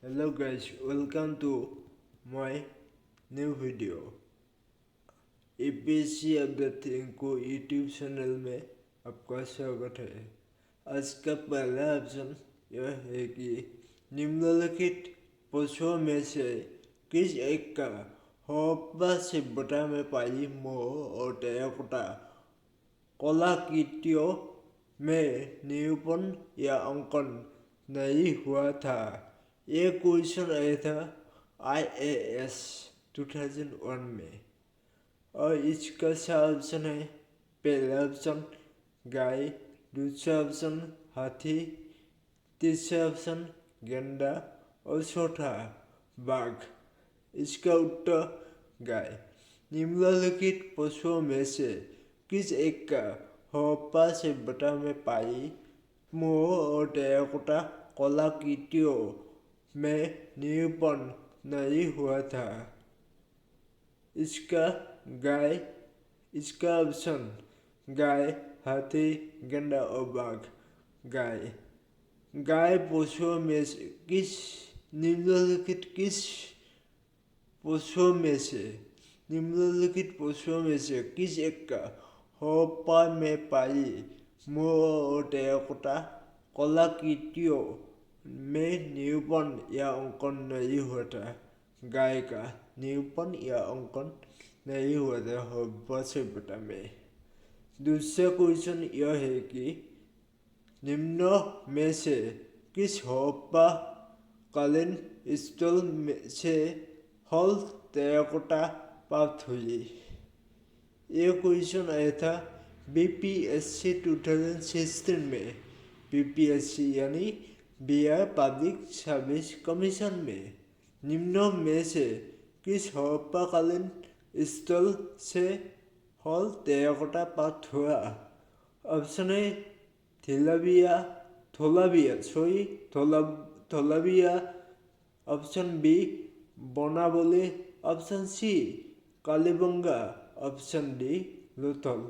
Hello guys, welcome to my new video। APSC update Rinku YouTube channel में आपका स्वागत है। आज का पहला ऑप्शन यह है कि निम्नलिखित पशुओं में से किस एक का हड़प्पा सभ्यता में पाई मोह और टेराकोटा कलाकृतियों में निरूपण या अंकन नहीं हुआ था। ये क्वेश्चन आया था IAS 2001 में और इसका सही ऑप्शन है पहला ऑप्शन गाय, दूसरा ऑप्शन हाथी, तीसरा ऑप्शन गेंडा और चौथा बाघ। इसका उत्तर गाय। निम्नलिखित पशुओं में से किस एक का हड़प्पा सभ्यता में पाई मोह और टेराकोटा कलाकृतियों में निरूपण नहीं हुआ था? इसका गाय। इसका ऑप्शन गाय, हाथी, गेंडा और बाघ। गाय। गाय पशुओं में से निम्नलिखित पशुओं में से किस एक का हड़प्पा में पाई मोह और टेराकोटा कलाकृतियों में निरूपण या अंकन नहीं हुआ था? गाय का निरूपण या अंकन नहीं हुआ था हड़प्पा सभ्यता में। दूसरा क्वेश्चन यह है कि निम्न में से किस हड़प्पा कालीन स्थल से हल टेराकोटा प्राप्त हुई? ये क्वेश्चन आया था BPSC 2016 में। BPSC यानी बिहार पब्लिक सर्विस कमीशन में निम्न में से किस हड़प्पा कालीन स्थल से हल टेराकोटा प्राप्त हुआ? Option A Tholabia, option B Banawali, option C Kalibanga, option D Lothal.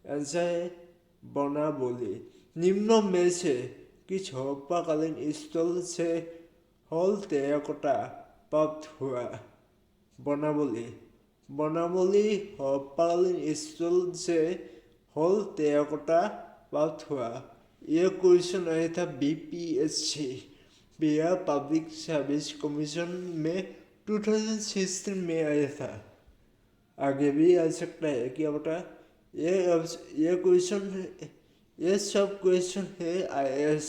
Answer है बनावली। निम्न में से किस हड़प्पा कालीन स्थल से हल टेराकोटा प्राप्त हुआ? बनावली हड़प्पा कालीन स्थल से हल टेराकोटा प्राप्त हुआ। यह क्वेश्चन आया था BPSC Bihar public service commission में 2016 में आया था। आगे भी आ सकता है। क्या बता ये सब क्वेश्चन है IAS।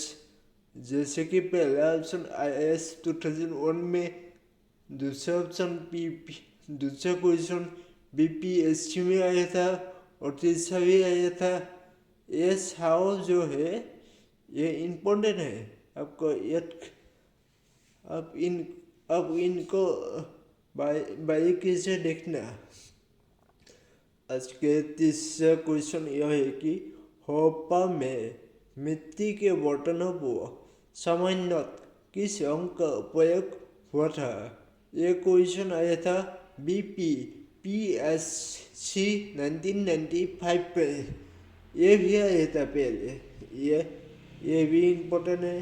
जैसे कि पहला ऑप्शन IAS 2001 में, दूसरा क्वेश्चन BPSC में आया था और तीसरा भी आया था। ये साव जो है ये इम्पोर्टेंट है। आपको अब इनको बारीकी से देखना। आज के तीसरा क्वेश्चन यह है कि हड़प्पा में मिट्टी के बर्तनों को सामान्यतः किस रंग का उपयोग हुआ था? ये क्वेश्चन आया था BPSC 1995 पे। ये भी आया था पहले। ये भी इम्पोर्टेंट है।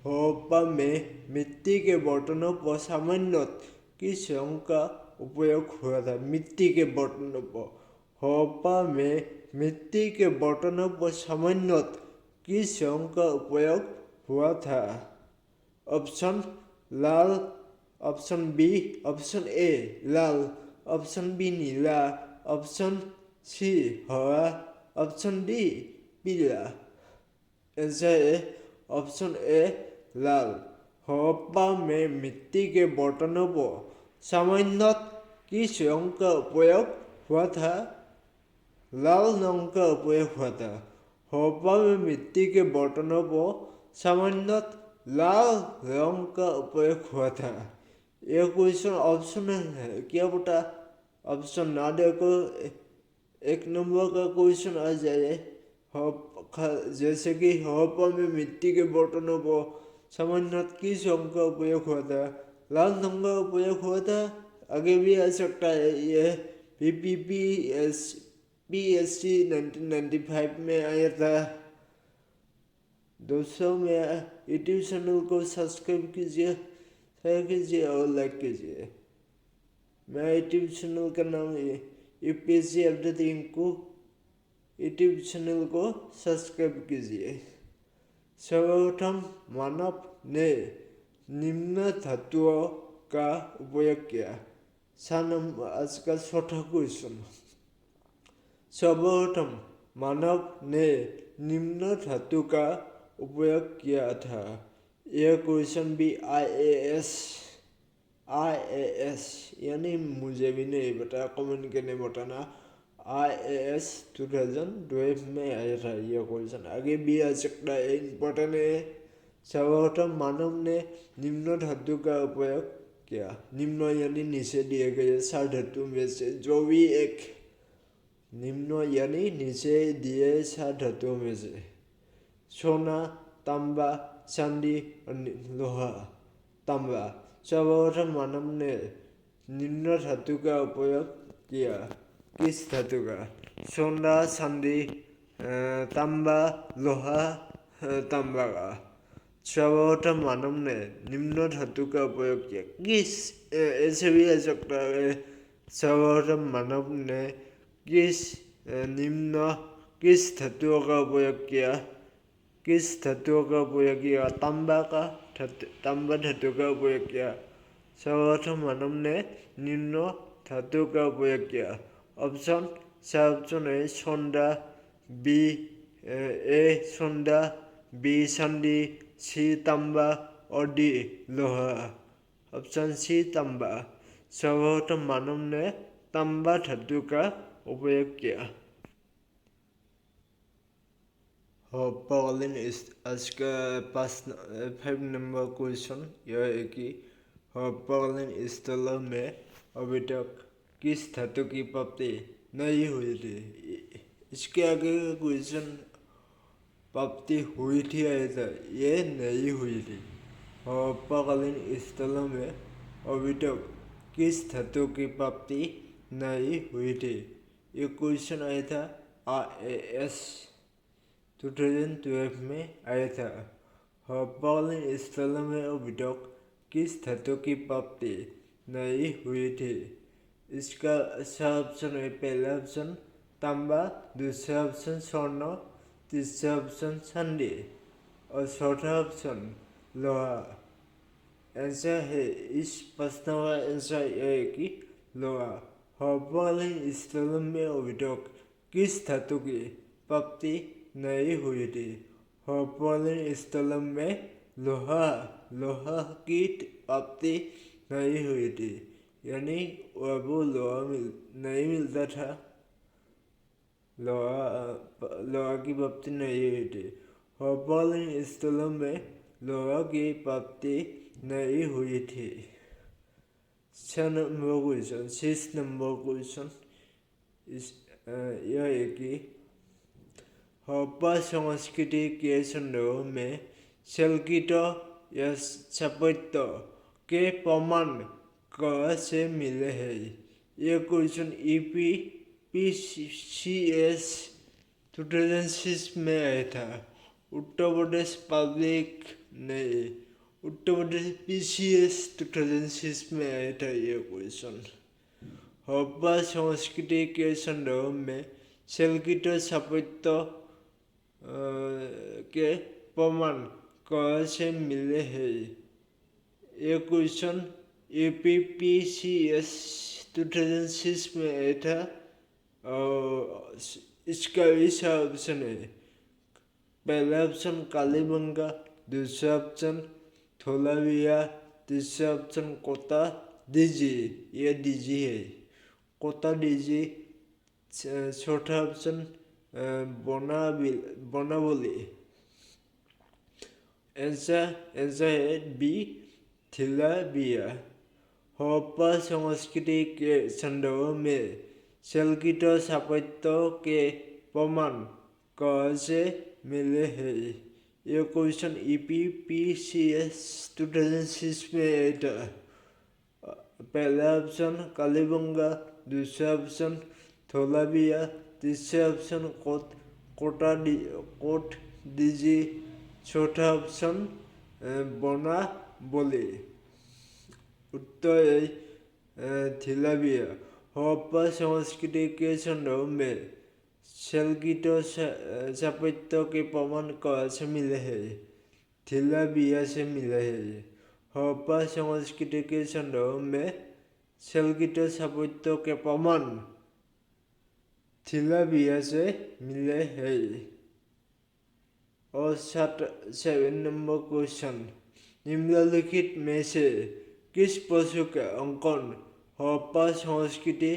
हड़प्पा में मिट्टी के बर्तनों पर सामान्यतः किस रंग का उपयोग हुआ था? मिट्टी के बर्तनों पर हड़प्पा में मिट्टी के बर्तनों पर सामान्यतः किस रंग का उपयोग हुआ था? ऑप्शन लाल, ऑप्शन ए लाल, ऑप्शन बी नीला, ऑप्शन सी हरा, ऑप्शन डी पीला। आंसर है ऑप्शन ए लाल। हड़प्पा में मिट्टी के बर्तनों पर सामान्यतः किस रंग का उपयोग हुआ था? लाल रंग का उपयोग हुआ था। हड़प्पा में मिट्टी के बर्तनों पर सामान्यतः लाल रंग का उपयोग हुआ था। यह क्वेश्चन ऑप्शन है। क्या बेटा ऑप्शन ना देखो, एक नंबर का क्वेश्चन आ जाए। जैसे कि हड़प्पा में मिट्टी के बर्तनों पर सामान्यतः किस रंग का उपयोग हुआ था? लाल रंग का उपयोग हुआ था। आगे भी आ सकता है। यह BPSC 1995 में आया था। दोस्तों मेरा यूट्यूब चैनल को सब्सक्राइब कीजिए। शेयर कीजिए और लाइक कीजिए। मेरा यूट्यूब चैनल का नाम UPSC update Rinku YouTube channel को सब्सक्राइब कीजिए। सर्वप्रथम मानव ने निम्न धातुओं का उपयोग किया। आज का चौथा क्वेश्चन। सर्वप्रथम मानव ने निम्न धातु का उपयोग किया था। यह क्वेश्चन भी IAS यानी मुझे भी नहीं पता, कमेंट करने बताना। IAS 2012 में आया था यह क्वेश्चन, आगे भी आ सकता है, इम्पोर्टेंट है। सर्वप्रथम मानव ने निम्न धातु का उपयोग किया। निम्न यानी नीचे दिए गए 4 धातु में से जो भी एक, निम्न यानी नीचे दिए 4 धातुओं में से सोना, तांबा, चांदी और लोहा। तांबा। सर्वप्रथम मानव ने निम्न धातु का उपयोग किया। किस धातु का? सोना, चांदी, तांबा, लोहा, तांबा का। सर्वप्रथम मानव ने निम्न धातु का उपयोग किया। किस, ऐसे भी आ सकता है, सर्वप्रथम मानव ने किस धातुओं का उपयोग किया? किस धातुओं का उपयोग किया? तांबा धातु का उपयोग किया। सर्वप्रथम मानव ने निम्न धातु का उपयोग किया। ऑप्शन है सोना, ए सोना, बी चांदी, सी तांबा और डी लोहा। ऑप्शन सी तांबा। सर्वप्रथम मानव ने तांबा धातु का उपयोग किया। आज का 5 नंबर क्वेश्चन यह है कि पर्वकालीन स्थलों में अभी तक किस धातु की प्राप्ति नहीं हुई थी। इसके आगे क्वेश्चन प्राप्ति हुई थी आया था, ये नहीं हुई थी। पर्वकालीन स्थलों में अभी तक किस धातु की प्राप्ति नहीं हुई थी। ये क्वेश्चन आया था IAS 2012 में आया था। पर्वकालीन स्थलों में अभी तक किस धातु की प्राप्ति नहीं हुई थी। इसका अच्छा ऑप्शन है पहला ऑप्शन तांबा, दूसरा ऑप्शन स्वर्ण, तीसरा ऑप्शन चांदी और चौथा ऑप्शन लोहा। आंसर है, इस प्रश्न का आंसर यह है कि लोहा। पर्वकालीन स्थलों में अभी तक किस धातु की प्राप्ति नहीं हुई थी। पर्वकालीन स्थलों में लोहा की प्राप्ति नहीं हुई थी, यानी वो लोहा नहीं मिलता था। लोहा की प्राप्ति नहीं हुई थी। पर्वकालीन स्थलों में लोहा की प्राप्ति नहीं हुई थी। 6 नंबर क्वेश्चन यह है कि हड़प्पा संस्कृति के संदर्भ में लिखित या स्थापत्य के प्रमाण कहाँ से मिले हैं। यह क्वेश्चन PCS 2006 में आया था। उत्तर प्रदेश पब्लिक नहीं, उत्तर प्रदेश PCS 2006 में आया था यह क्वेश्चन। हड़प्पा संस्कृति के संदर्भ में लिखित स्थापत्य के प्रमाण कहाँ से मिले हैं। यह क्वेश्चन PCS 2006 में आया था। इसका ऐसा ऑप्शन है, पहला ऑप्शन कालीबंगा, दूसरा ऑप्शन धोलाविया, तीसरा ऑप्शन कोटा डीजी, ये डीजी है कोटा डीजी, चौथा ऑप्शन बनावली। आंसर है बी थिलाविया। हड़प्पा संस्कृति के संदर्भ में लिखित स्थापत्य के प्रमाण कहाँ से मिले हैं। यह क्वेश्चन PCS 2006 में आया था। पहला ऑप्शन कालीबंगा, दूसरा ऑप्शन धोलाविया, तीसरा ऑप्शन कोट डीजी, चौथा ऑप्शन बनावली। उत्तर थिलाबिया हड़प्पा संस्कृति के संदर्भ में शैललित स्थापत्य के प्रमाण कहाँ से मिले हैं? थिलाबिया से मिले हैं। हड़प्पा संस्कृति के संदर्भ में शैललित स्थापत्य के प्रमाण थिलाबिया से मिले हैं। और 7 नंबर क्वेश्चन, निम्नलिखित में से किस पशु का अंकन हड़प्पा संस्कृति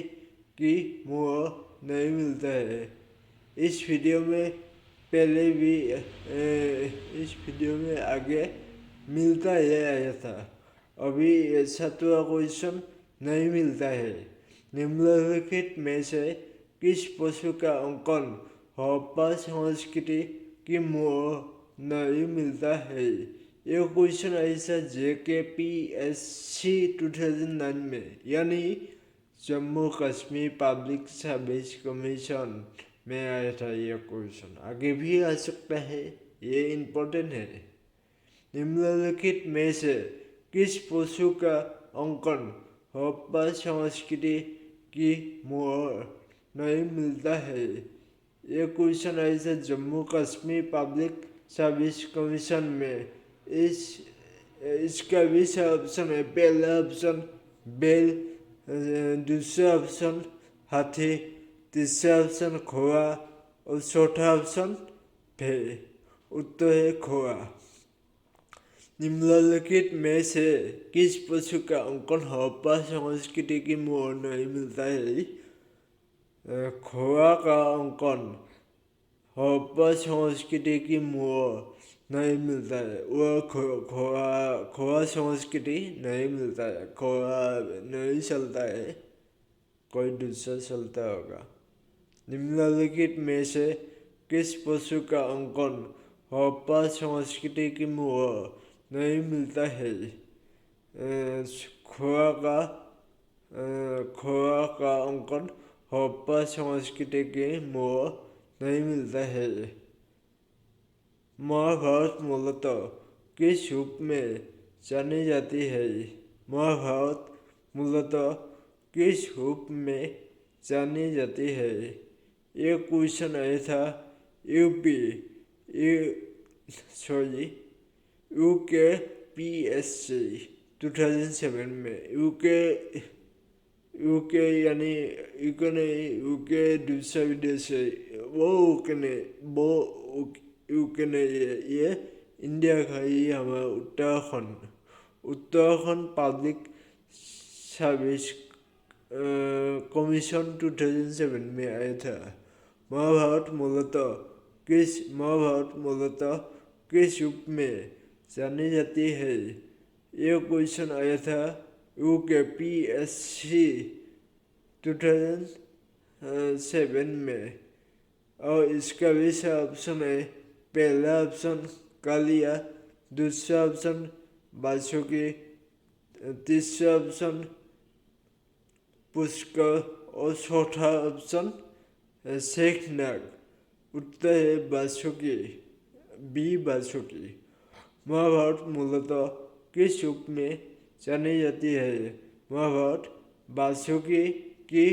की मुहर नहीं मिलता है? इस वीडियो में पहले भी इस वीडियो में आगे मिलता है आया था, अभी 7वां क्वेश्चन नहीं मिलता है। निम्नलिखित में से किस पशु का अंकन हड़प्पा संस्कृति की मुहर नहीं मिलता है? ये क्वेश्चन ऐसा JKPSC 2009 में यानी Jammu Kashmir public service commission में आया था। ये क्वेश्चन आगे भी आ सकता है, ये इम्पोर्टेंट है। निम्नलिखित में से किस पशु का अंकन हड़प्पा संस्कृति की मुहर नहीं मिलता है? ये क्वेश्चन ऐसे Jammu Kashmir public service commission में इसका 20 ऑप्शन है। पहला ऑप्शन बैल, दूसरा ऑप्शन हाथी, तीसरा ऑप्शन घोड़ा और चौथा ऑप्शन भेड़। उत्तर है घोड़ा। निम्नलिखित में से किस पशु का अंकन हड़प्पा संस्कृति की मुहर नहीं मिलता है? घोड़ा का अंकन हड़प्पा संस्कृति की मुहर नहीं मिलता है। वो घोड़ा संस्कृति नहीं मिलता है, घोड़ा नहीं चलता है, कोई दूसरा चलता होगा। निम्नलिखित में से किस पशु का अंकन हड़प्पा संस्कृति की मुहर नहीं मिलता है? घोड़ा का अंकन हड़प्पा संस्कृति की मुहर नहीं मिलता है। महाभारत मूलतः किस रूप में जानी जाती है? महाभारत मूलतः किस रूप में जानी जाती है? ये क्वेश्चन आया था UKPSC 2007 में। यूके यानी यूके दूसरा विदेश है, यूके नहीं है, ये इंडिया का ही हमारा उत्तराखंड पब्लिक सर्विस कमीशन 2007 में आया था। महाभारत मूलतः किस रूप में जानी जाती है? ये क्वेश्चन आया था UKPSC 2007 में। और इसका भी ऑप्शन है। पहला ऑप्शन कालिया, दूसरा ऑप्शन बासुकी, तीसरा ऑप्शन पुष्कर और चौथा ऑप्शन शेखनाग। उत्तर है बासुकी, बासुकी। महाभारत मूलतः किस रूप में जानी जाती है? महाभारत बासुकी की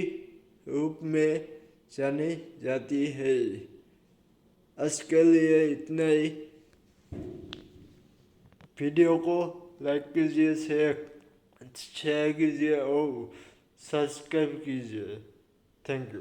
रूप में जानी जाती है। आज के लिए इतना ही। वीडियो को लाइक कीजिए, शेयर कीजिए और सब्सक्राइब कीजिए। Thank you.